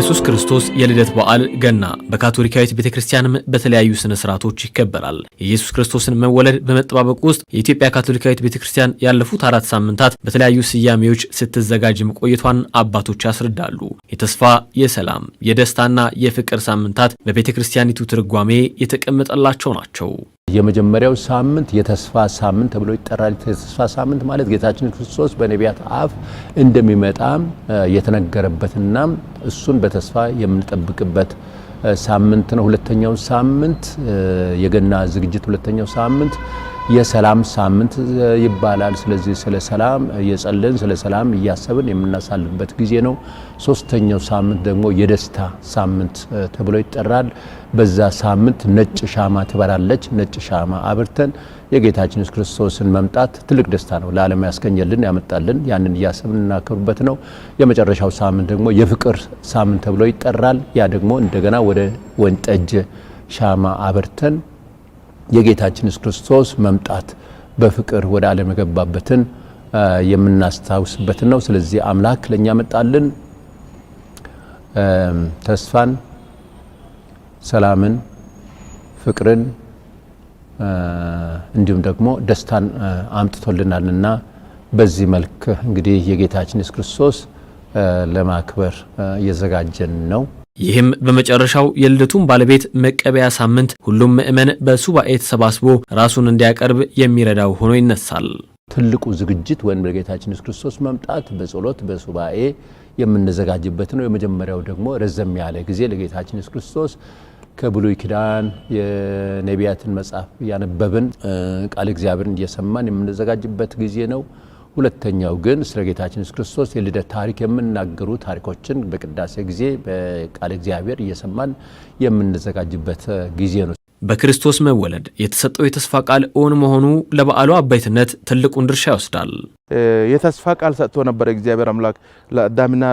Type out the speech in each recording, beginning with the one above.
የኢየሱስ ክርስቶስ የልደት በዓል ገና በካቶሊካዊት ቤተክርስቲያንም በተለያዩ ስነ ስርዓቶች ይከበራል። የኢየሱስ ክርስቶስን መወለድ በመጠባበቅ ውስጥ የኢትዮጵያ ካቶሊካዊት ቤተክርስቲያን ያለፉት 4 ሳምንታት በተለያዩ ስያሜዎች ስትዘጋጅ መቆየቷን አባቶች ያስረዳሉ። የተስፋ፣ የሰላም፣ የደስታና የፍቅር ሳምንታት በቤተክርስቲያኒቱ ትርጓሜ የተቀመጠላቸው ናቸው። የመጀመሪያው ሳምንት የተስፋ ሳምንት ተብሎ ይጠራል። የተስፋ ሳምንት ማለት ጌታችን ክርስቶስ በነቢያት አፍ እንደሚመጣ የተነገረበትና እሱን በተስፋ የምንጠብቅበት ሳምንት ነው። ሁለተኛው ሳምንት የገና ዝግጅት ሁለተኛው ሳምንት የሰላም ሳምንት ይባላል። ስለዚህ ስለ ሰላም እየጸለይን ስለ ሰላም እያሰብን የምናሳልፍበት ጊዜ ነው። ሶስተኛው ሳምንት ደግሞ የደስታ ሳምንት ተብሎ ይጠራል። በዛ ሳምንት ነጭ ሻማ ትበራለች። ነጭ ሻማ አብርተን የጌታችን ኢየሱስ ክርስቶስን መምጣት ትልቅ ደስታ ነው ለዓለም ያስገኘልን ያመጣልን፣ ያንን እያሰብን እናከብርበት ነው። የመጨረሻው ሳምንት ደግሞ የፍቅር ሳምንት ተብሎ ይጠራል። ያ ደግሞ እንደገና ወደ ወይን ጠጅ ሻማ አብርተን የጌታችን ኢየሱስ ክርስቶስ መምጣት በፍቅር ወደ ዓለም የገባበትን የምናስታውስበት ነው። ስለዚህ አምላክ ለኛ መጣልን ተስፋን፣ ሰላምን፣ ፍቅርን እንዲሁም ደግሞ ደስታን አምጥቶልናልና በዚህ መልክ እንግዲህ የጌታችን ኢየሱስ ክርስቶስ ለማክበር እየዘጋጀን ነው። ይህም በመጨረሻው የልደቱን ባለቤት መቀበያ ሳምንት ሁሉም ምእመን በሱባኤ ተሰባስቦ ራሱን እንዲያቀርብ የሚረዳው ሆኖ ይነሳል። ትልቁ ዝግጅት ወይም ለጌታችን ኢየሱስ ክርስቶስ መምጣት በጸሎት በሱባኤ የምንዘጋጅበት ነው። የመጀመሪያው ደግሞ ረዘም ያለ ጊዜ ለጌታችን ኢየሱስ ክርስቶስ ከብሉይ ኪዳን የነቢያትን መጽሐፍ ያነበብን ቃል እግዚአብሔርን እየሰማን የምንዘጋጅበት ጊዜ ነው። ሁለተኛው ግን ስለ ጌታችን ኢየሱስ ክርስቶስ የልደት ታሪክ የምናገሩ ታሪኮችን በቅዳሴ ጊዜ በቃል እግዚአብሔር እየሰማን የምንዘጋጅበት ጊዜ ነው። በክርስቶስ መወለድ የተሰጠው የተስፋ ቃል እውን መሆኑ ለበዓሉ አባይትነት ትልቁን ድርሻ ይወስዳል። የተስፋ ቃል ሰጥቶ ነበር እግዚአብሔር አምላክ ለአዳምና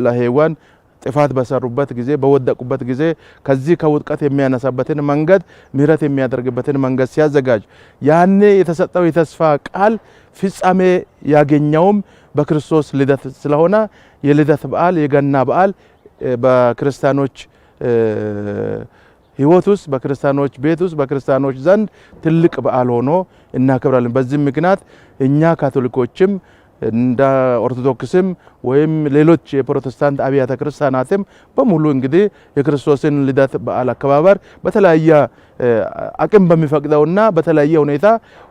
ለሔዋን ጥፋት በሰሩበት ጊዜ በወደቁበት ጊዜ ከዚህ ከውድቀት የሚያነሳበትን መንገድ ምሕረት የሚያደርግበትን መንገድ ሲያዘጋጅ ያኔ የተሰጠው የተስፋ ቃል ፍጻሜ ያገኘውም በክርስቶስ ልደት ስለሆነ የልደት በዓል የገና በዓል በክርስቲያኖች ሕይወት ውስጥ በክርስቲያኖች ቤት ውስጥ በክርስቲያኖች ዘንድ ትልቅ በዓል ሆኖ እናከብራለን። በዚህ ምክንያት እኛ ካቶሊኮችም እንደ ኦርቶዶክስም ወይም ሌሎች የፕሮቴስታንት አብያተ ክርስቲያናትም በሙሉ እንግዲህ የክርስቶስን ልደት በዓል አከባበር በተለያየ አቅም በሚፈቅደውና በተለያየ ሁኔታ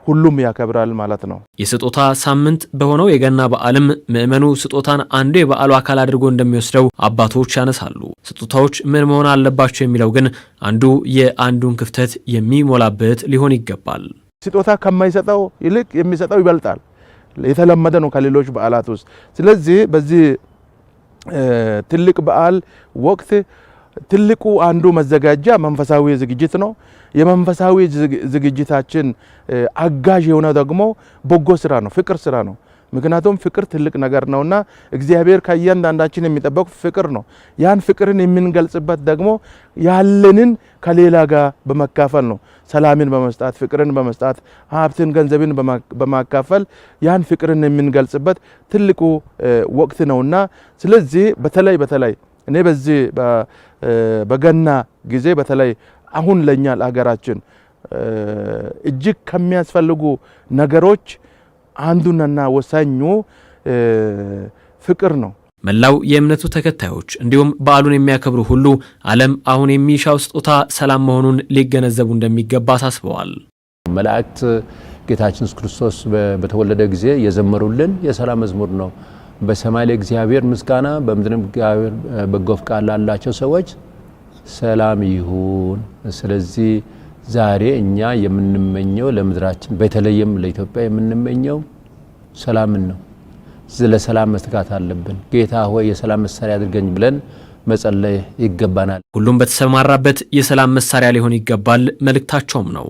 ሁሉም ያከብራል ማለት ነው። የስጦታ ሳምንት በሆነው የገና በዓልም ምእመኑ ስጦታን አንዱ የበዓሉ አካል አድርጎ እንደሚወስደው አባቶች ያነሳሉ። ስጦታዎች ምን መሆን አለባቸው የሚለው ግን አንዱ የአንዱን ክፍተት የሚሞላበት ሊሆን ይገባል። ስጦታ ከማይሰጠው ይልቅ የሚሰጠው ይበልጣል። የተለመደ ነው ከሌሎች በዓላት ውስጥ። ስለዚህ በዚህ ትልቅ በዓል ወቅት ትልቁ አንዱ መዘጋጃ መንፈሳዊ ዝግጅት ነው። የመንፈሳዊ ዝግጅታችን አጋዥ የሆነ ደግሞ በጎ ስራ ነው፣ ፍቅር ስራ ነው። ምክንያቱም ፍቅር ትልቅ ነገር ነውና እግዚአብሔር ከእያንዳንዳችን የሚጠበቅ ፍቅር ነው። ያን ፍቅርን የምንገልጽበት ደግሞ ያለንን ከሌላ ጋር በመካፈል ነው። ሰላምን በመስጣት ፍቅርን በመስጣት ሀብትን ገንዘብን በማካፈል ያን ፍቅርን የምንገልጽበት ትልቁ ወቅት ነውና ስለዚህ በተለይ እኔ በዚህ በገና ጊዜ በተለይ አሁን ለኛ ለሀገራችን እጅግ ከሚያስፈልጉ ነገሮች አንዱና ወሳኙ ፍቅር ነው። መላው የእምነቱ ተከታዮች እንዲሁም በዓሉን የሚያከብሩ ሁሉ ዓለም አሁን የሚሻው ስጦታ ሰላም መሆኑን ሊገነዘቡ እንደሚገባ አሳስበዋል። መላእክት ጌታችን ኢየሱስ ክርስቶስ በተወለደ ጊዜ የዘመሩልን የሰላም መዝሙር ነው። በሰማይ ለእግዚአብሔር ምስጋና በምድርም እግዚአብሔር በጎ ፈቃድ ላላቸው ሰዎች ሰላም ይሁን። ስለዚህ ዛሬ እኛ የምንመኘው ለምድራችን በተለይም ለኢትዮጵያ የምንመኘው ሰላምን ነው። ለሰላም መትጋት አለብን። ጌታ ሆይ የሰላም መሳሪያ አድርገኝ ብለን መጸለይ ይገባናል። ሁሉም በተሰማራበት የሰላም መሳሪያ ሊሆን ይገባል መልእክታቸውም ነው።